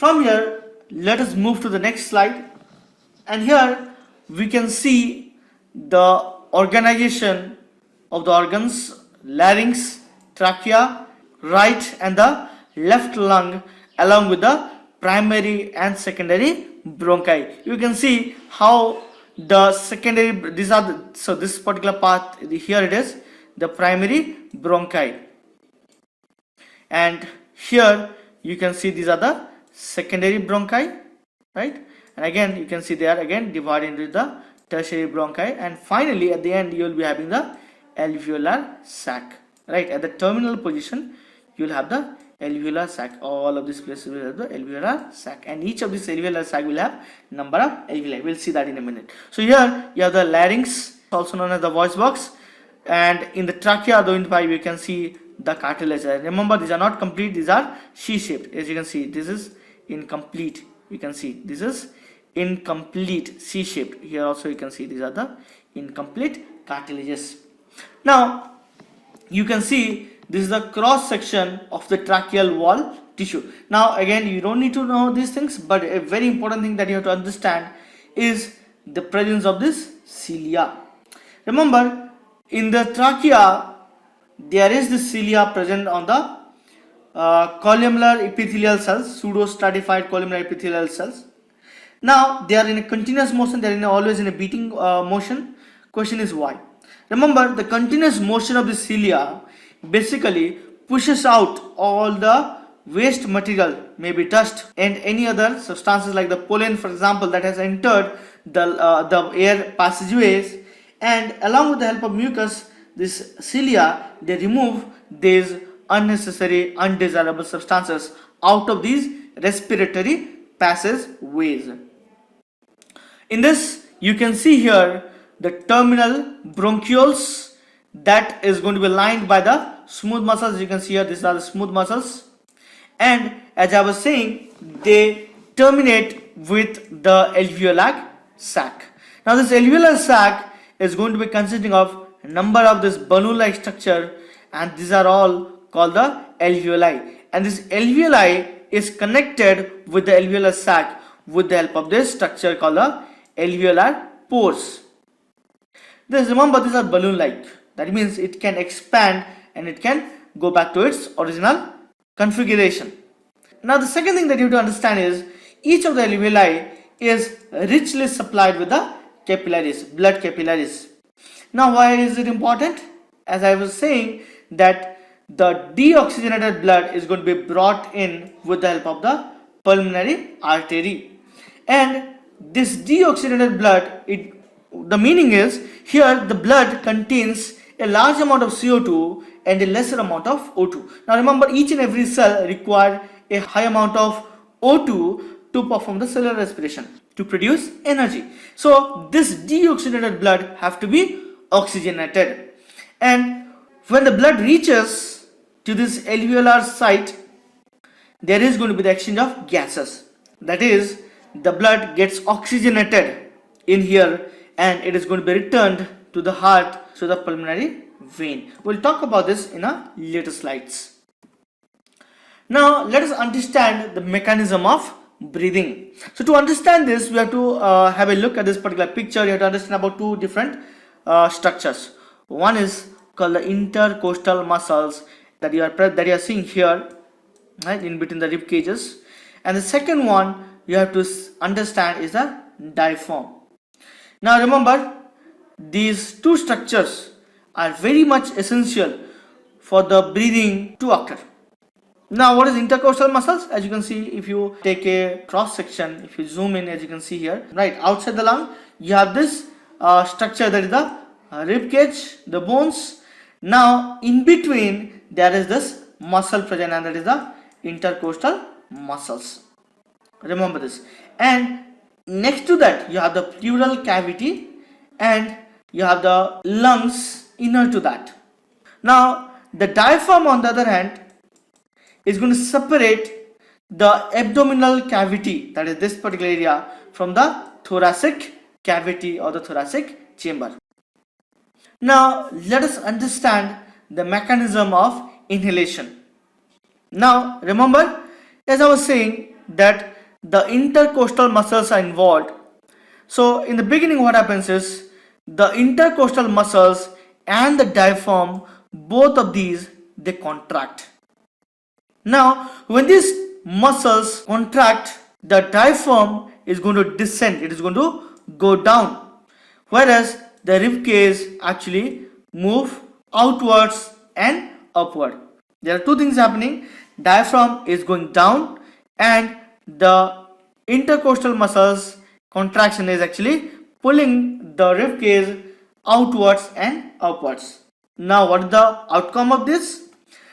From here, let us move to the next slide. And here we can see the organization of the organs, larynx, trachea, right and the left lung, along with the primary and secondary bronchi. You can see how the secondary, so this particular part, here it is, the primary bronchi. And here you can see these are the secondary bronchi, right? And again you can see they are again divided into the tertiary bronchi, and finally at the end you will be having the alveolar sac, right? At the terminal position you will have the alveolar sac. All of these places will have the alveolar sac, and each of these alveolar sac will have number of alveoli. We'll see that in a minute. So here you have the larynx, also known as the voice box, and in the trachea, the windpipe, you can see the cartilage. Remember, these are not complete, these are C-shaped. As you can see, this is incomplete. You can see this is incomplete, C-shaped. Here also you can see these are the incomplete cartilages. Now you can see this is the cross section of the tracheal wall tissue. Now again, you don't need to know these things, but a very important thing that you have to understand is the presence of this cilia. Remember, in the trachea there is this cilia present on the columnar epithelial cells, pseudostratified columnar epithelial cells. Now they are in a continuous motion, they are always in a beating motion. Question is why? Remember, the continuous motion of the cilia basically pushes out all the waste material, maybe dust and any other substances like the pollen, for example, that has entered the air passageways, and along with the help of mucus, this cilia, they remove these unnecessary, undesirable substances out of these respiratory passageways. In this, you can see here the terminal bronchioles that is going to be lined by the smooth muscles. You can see here, these are the smooth muscles, and as I was saying, they terminate with the alveolar sac. Now this alveolar sac is going to be consisting of a number of this balloon-like structure, and these are all called the alveoli, and this alveoli is connected with the alveolar sac with the help of this structure called the alveolar pores. Remember, these are balloon-like. That means it can expand and it can go back to its original configuration. Now the second thing that you have to understand is each of the alveoli is richly supplied with the capillaries, blood capillaries. Now why is it important? As I was saying, that the deoxygenated blood is going to be brought in with the help of the pulmonary artery, and this deoxygenated blood, the meaning is here the blood contains a large amount of CO2 and a lesser amount of O2. Now remember, each and every cell requires a high amount of O2 to perform the cellular respiration, to produce energy. So this deoxygenated blood have to be oxygenated, and when the blood reaches to this alveolar site, there is going to be the exchange of gases. That is, the blood gets oxygenated in here and it is going to be returned to the heart through the pulmonary vein. We'll talk about this in our later slides. Now let us understand the mechanism of breathing. So to understand this, we have to have a look at this particular picture. You have to understand about two different structures. One is called the intercostal muscles that you are seeing here, right, in between the rib cages, and the second one you have to understand is the diaphragm. Now remember, these two structures are very much essential for the breathing to occur. Now what is intercostal muscles? As you can see, if you take a cross section, if you zoom in, as you can see here, right outside the lung, you have this structure, that is the rib cage, the bones. Now in between there is this muscle present, and that is the intercostal muscles. Remember this. And next to that you have the pleural cavity, and you have the lungs inner to that. Now the diaphragm, on the other hand, is going to separate the abdominal cavity, that is this particular area, from the thoracic cavity or the thoracic chamber. Now let us understand the mechanism of inhalation. Now remember, as I was saying, that the intercostal muscles are involved. So in the beginning what happens is the intercostal muscles and the diaphragm, both of these, they contract. Now when these muscles contract, the diaphragm is going to descend, it is going to go down, whereas the rib cage actually move outwards and upward. There are two things happening. Diaphragm is going down and the intercostal muscles contraction is actually pulling the rib cage outwards and upwards. Now what is the outcome of this?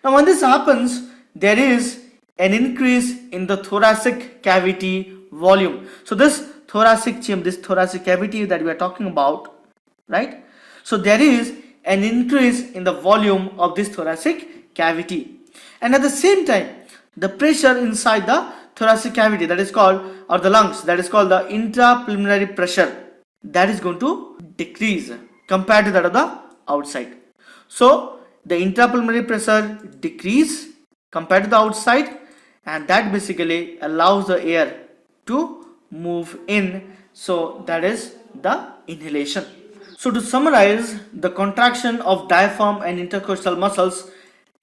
Now when this happens, there is an increase in the thoracic cavity volume. So this thoracic chamber, this thoracic cavity that we are talking about, right? So there is an increase in the volume of this thoracic cavity, and at the same time the pressure inside the thoracic cavity, that is called, or the lungs, that is called the intrapulmonary pressure, that is going to decrease compared to that of the outside. So the intrapulmonary pressure decrease compared to the outside, and that basically allows the air to move in. So that is the inhalation. So to summarize, the contraction of diaphragm and intercostal muscles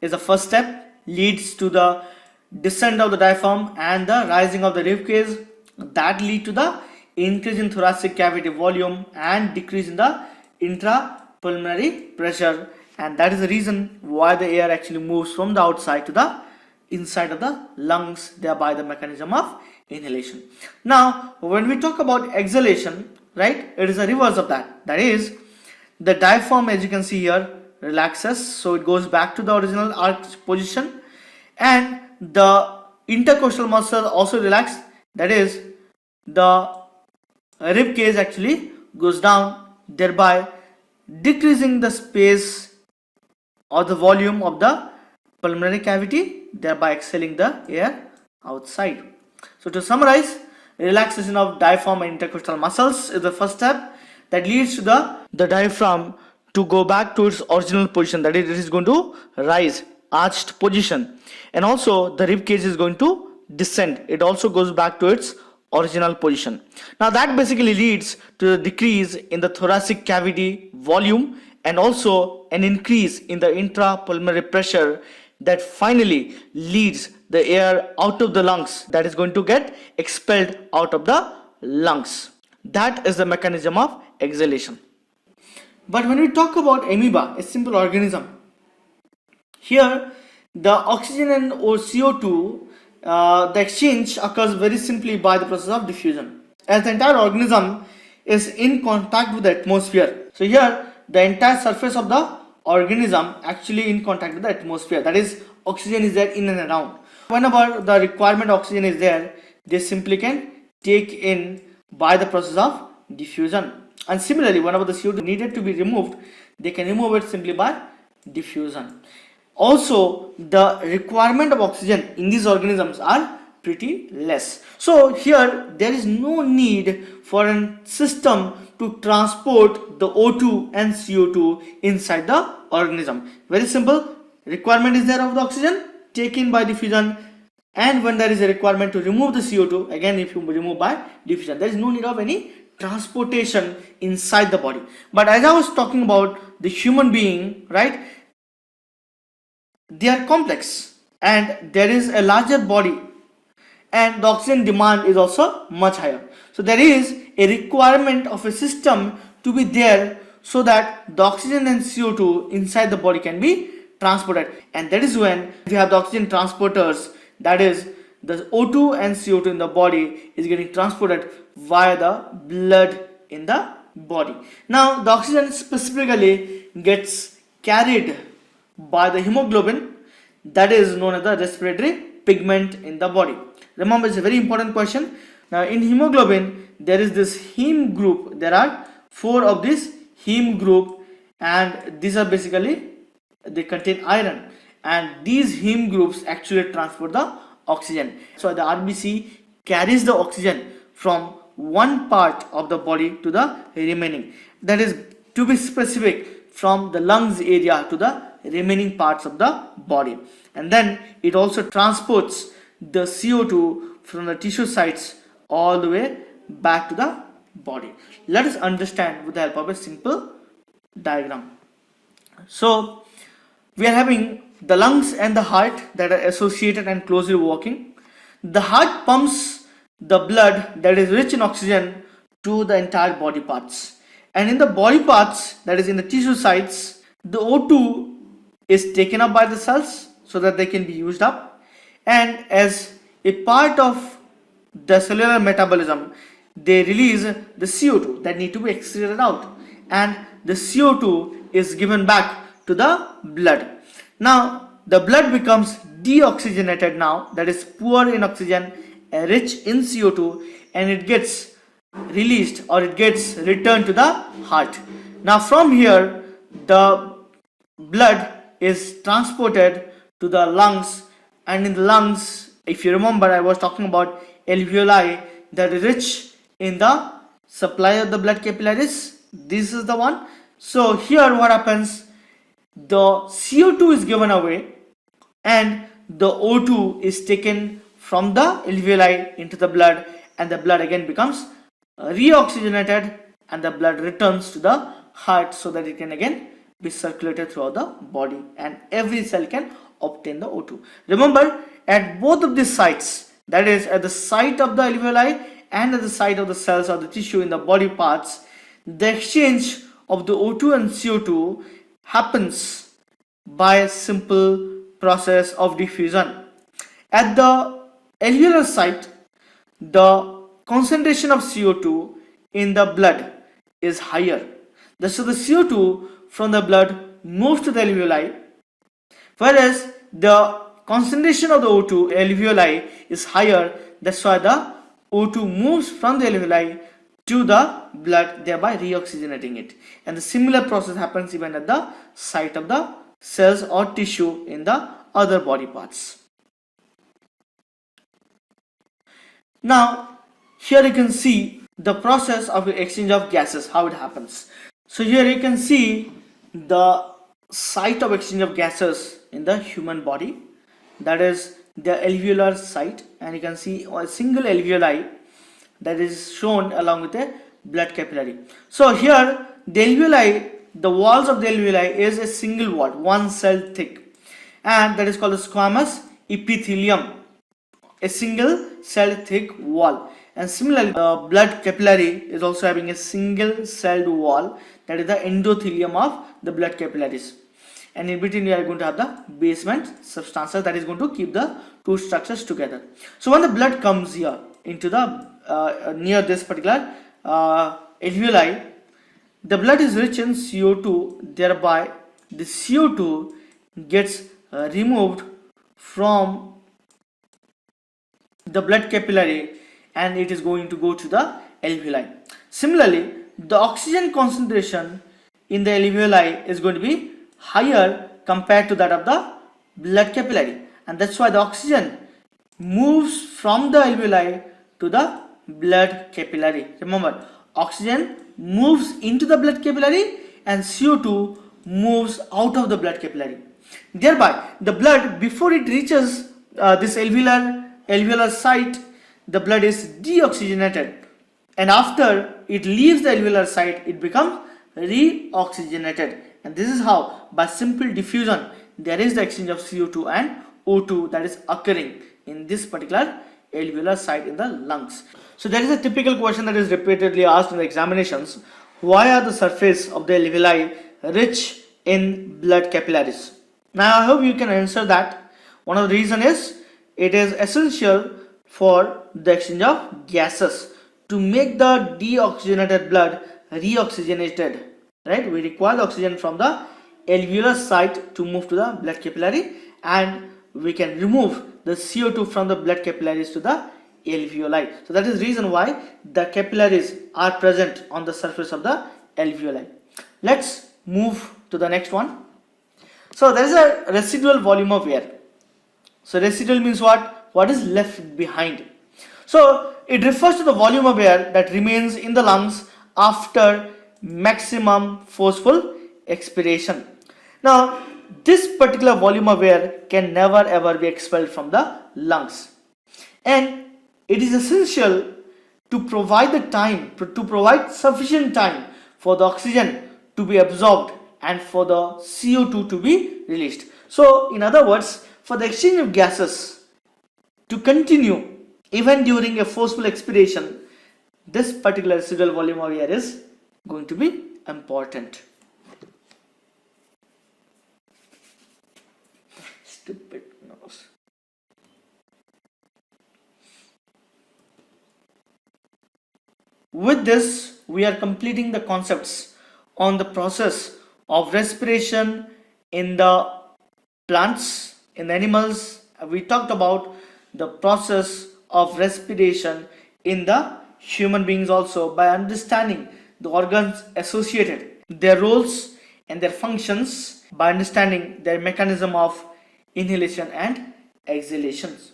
is the first step, leads to the descent of the diaphragm and the rising of the rib cage, that lead to the increase in thoracic cavity volume and decrease in the intrapulmonary pressure, and that is the reason why the air actually moves from the outside to the inside of the lungs, thereby the mechanism of inhalation. Now when we talk about exhalation, right, it is a reverse of that. That is, the diaphragm, as you can see here, relaxes, so it goes back to the original arch position, and the intercostal muscle also relax, that is, the rib cage actually goes down, thereby decreasing the space or the volume of the pulmonary cavity, thereby exhaling the air outside. So to summarize, relaxation of diaphragm and intercostal muscles is the first step that leads to the diaphragm to go back to its original position, that is, it is going to rise, arched position, and also the rib cage is going to descend, it also goes back to its original position. Now that basically leads to the decrease in the thoracic cavity volume and also an increase in the intrapulmonary pressure, that finally leads the air out of the lungs, that is going to get expelled out of the lungs. That is the mechanism of exhalation. But when we talk about amoeba, a simple organism, here the oxygen and or CO2, the exchange occurs very simply by the process of diffusion, as the entire organism is in contact with the atmosphere. So here the entire surface of the organism actually in contact with the atmosphere, that is, oxygen is there in and around. Whenever the requirement oxygen is there, they simply can take in by the process of diffusion, and similarly whenever the CO2 needed to be removed, they can remove it simply by diffusion. Also the requirement of oxygen in these organisms are pretty less, so here there is no need for a system to transport the O2 and CO2 inside the organism. Very simple, requirement is there of the oxygen, taken by diffusion, and when there is a requirement to remove the CO2, again if you remove by diffusion, there is no need of any transportation inside the body. But as I was talking about the human being, right, they are complex and there is a larger body, and the oxygen demand is also much higher. So there is a requirement of a system to be there so that the oxygen and CO2 inside the body can be transported, and that is when we have the oxygen transporters, that is, the O2 and CO2 in the body is getting transported via the blood in the body. Now the oxygen specifically gets carried by the hemoglobin, that is known as the respiratory pigment in the body. Remember, it's a very important question. Now in hemoglobin there is this heme group, there are 4 of this heme group, and these are basically, they contain iron, and these heme groups actually transport the oxygen. So the RBC carries the oxygen from one part of the body to the remaining, that is, to be specific, from the lungs area to the remaining parts of the body, and then it also transports the CO2 from the tissue sites all the way back to the body. Let us understand with the help of a simple diagram. So we are having the lungs and the heart that are associated and closely working. The heart pumps the blood that is rich in oxygen to the entire body parts, and in the body parts, that is in the tissue sites, the O2 is taken up by the cells so that they can be used up, and as a part of the cellular metabolism, they release the CO2 that need to be excreted out, and the CO2 is given back to the blood. Now the blood becomes deoxygenated, now that is poor in oxygen, rich in CO2, and it gets released or it gets returned to the heart. Now from here the blood is transported to the lungs, and in the lungs, if you remember, I was talking about alveoli that is rich in the supply of the blood capillaries. This is the one. So here what happens, the CO2 is given away and the O2 is taken from the alveoli into the blood, and the blood again becomes reoxygenated, and the blood returns to the heart so that it can again be circulated throughout the body, and every cell can obtain the O2. Remember, at both of these sites, that is at the site of the alveoli and at the site of the cells or the tissue in the body parts, the exchange of the O2 and CO2 happens by a simple process of diffusion. At the alveolar site, the concentration of CO2 in the blood is higher. So the CO2 from the blood moves to the alveoli, whereas the concentration of the O2 alveoli is higher. That's why the O2 moves from the alveoli to the blood, thereby reoxygenating it. And the similar process happens even at the site of the cells or tissue in the other body parts. Now here you can see the process of exchange of gases, how it happens. So here you can see the site of exchange of gases in the human body, that is the alveolar site, and you can see a single alveoli that is shown along with a blood capillary. So here the alveoli, the walls of the alveoli is a single wall, one cell thick, and that is called the squamous epithelium, a single cell thick wall. And similarly, the blood capillary is also having a single celled wall, that is the endothelium of the blood capillaries, and in between we are going to have the basement substances that is going to keep the two structures together. So when the blood comes here into the near this particular alveoli, the blood is rich in CO2, thereby the CO2 gets removed from the blood capillary and it is going to go to the alveoli. Similarly, the oxygen concentration in the alveoli is going to be higher compared to that of the blood capillary, and that's why the oxygen moves from the alveoli to the blood capillary. Remember, oxygen moves into the blood capillary and CO2 moves out of the blood capillary. Thereby the blood, before it reaches this alveolar site, the blood is deoxygenated, and after it leaves the alveolar site it becomes reoxygenated. And this is how, by simple diffusion, there is the exchange of CO2 and O2 that is occurring in this particular alveolar site in the lungs. So there is a typical question that is repeatedly asked in the examinations: why are the surface of the alveoli rich in blood capillaries? Now I hope you can answer that. One of the reasons is it is essential for the exchange of gases to make the deoxygenated blood reoxygenated, right? We require the oxygen from the alveolar site to move to the blood capillary, and we can remove the CO2 from the blood capillaries to the alveoli. So that is the reason why the capillaries are present on the surface of the alveoli. Let's move to the next one. So there is a residual volume of air. So residual means what? What is left behind. So it refers to the volume of air that remains in the lungs after maximum forceful expiration. Now this particular volume of air can never ever be expelled from the lungs, and it is essential to provide the time, to provide sufficient time for the oxygen to be absorbed and for the CO2 to be released. So in other words, for the exchange of gases to continue even during a forceful expiration, this particular residual volume of air is going to be important. Stupid nose. With this, we are completing the concepts on the process of respiration in the plants, in the animals. We talked about the process of respiration in the human beings also by understanding the organs associated, their roles and their functions, by understanding their mechanism of inhalation and exhalations.